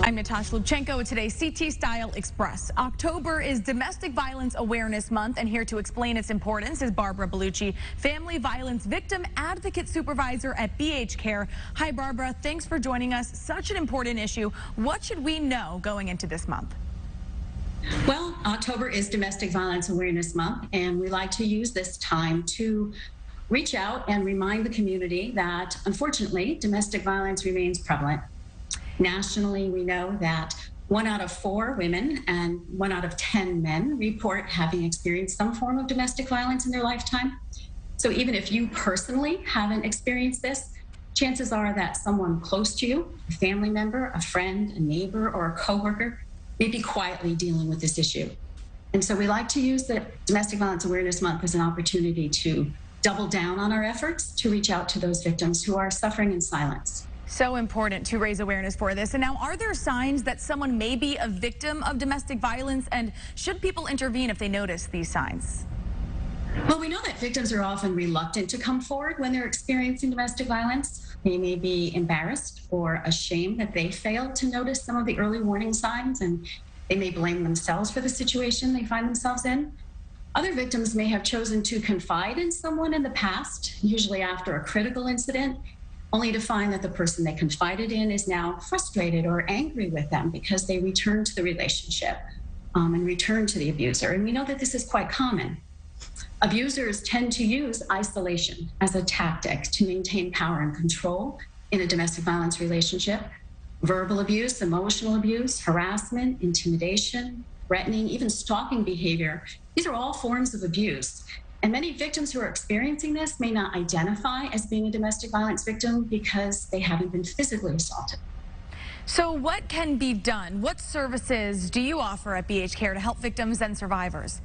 I'm Natasha Lubchenko with today's CT Style Express. October is Domestic Violence Awareness Month, and here to explain its importance is Barbara Bellucci, Family Violence Victim Advocate Supervisor at BHcare. Hi, Barbara. Thanks for joining us. Such an important issue. What should we know going into this month? Well, October is Domestic Violence Awareness Month, and we like to use this time to reach out and remind the community that, unfortunately, domestic violence remains prevalent. Nationally, we know that 1 out of 4 women and 1 out of 10 men report having experienced some form of domestic violence in their lifetime. So even if you personally haven't experienced this, chances are that someone close to you, a family member, a friend, a neighbor, or a coworker, may be quietly dealing with this issue. And so we like to use the Domestic Violence Awareness Month as an opportunity to double down on our efforts to reach out to those victims who are suffering in silence. So important to raise awareness for this. And now, are there signs that someone may be a victim of domestic violence, and should people intervene if they notice these signs? Well, we know that victims are often reluctant to come forward when they're experiencing domestic violence. They may be embarrassed or ashamed that they failed to notice some of the early warning signs, and they may blame themselves for the situation they find themselves in. Other victims may have chosen to confide in someone in the past, usually after a critical incident, only to find that the person they confided in is now frustrated or angry with them because they return to the relationship and return to the abuser. And we know that this is quite common. Abusers tend to use isolation as a tactic to maintain power and control in a domestic violence relationship. Verbal abuse, emotional abuse, harassment, intimidation, threatening, even stalking behavior, these are all forms of abuse. And many victims who are experiencing this may not identify as being a domestic violence victim because they haven't been physically assaulted. So what can be done? What services do you offer at BHcare to help victims and survivors?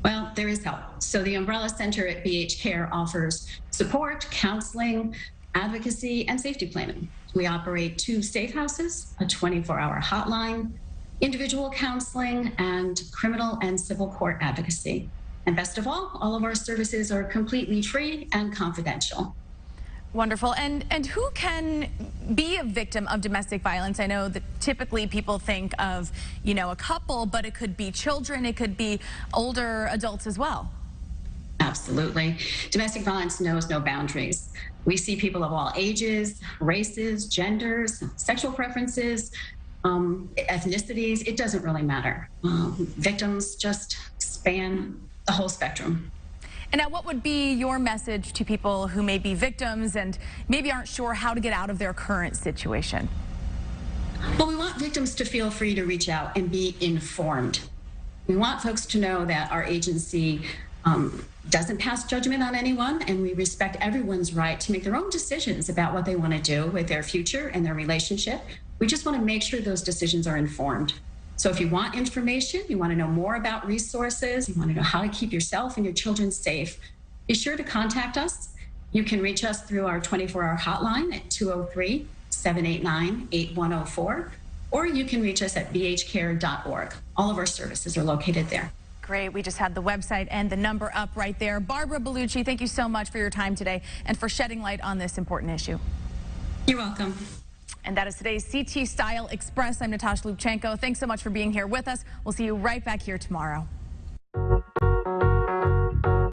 Well, there is help. So the Umbrella Center at BHcare offers support, counseling, advocacy, and safety planning. We operate 2 safe houses, a 24-hour hotline, individual counseling, and criminal and civil court advocacy. And best of all of our services are completely free and confidential. Wonderful. And who can be a victim of domestic violence? I know that typically people think of, a couple, but it could be children, it could be older adults as well. Absolutely. Domestic violence knows no boundaries. We see people of all ages, races, genders, sexual preferences, ethnicities. It doesn't really matter. Victims just span the whole spectrum. And now, what would be your message to people who may be victims and maybe aren't sure how to get out of their current situation? Well, we want victims to feel free to reach out and be informed. We want folks to know that our agency doesn't pass judgment on anyone, and we respect everyone's right to make their own decisions about what they want to do with their future and their relationship. We just want to make sure those decisions are informed. So if you want information, you want to know more about resources, you want to know how to keep yourself and your children safe, be sure to contact us. You can reach us through our 24-hour hotline at 203-789-8104, or you can reach us at bhcare.org. All of our services are located there. Great. We just had the website and the number up right there. Barbara Bellucci, thank you so much for your time today and for shedding light on this important issue. You're welcome. And that is today's CT Style Express. I'm Natasha Lubchenko. Thanks so much for being here with us. We'll see you right back here tomorrow.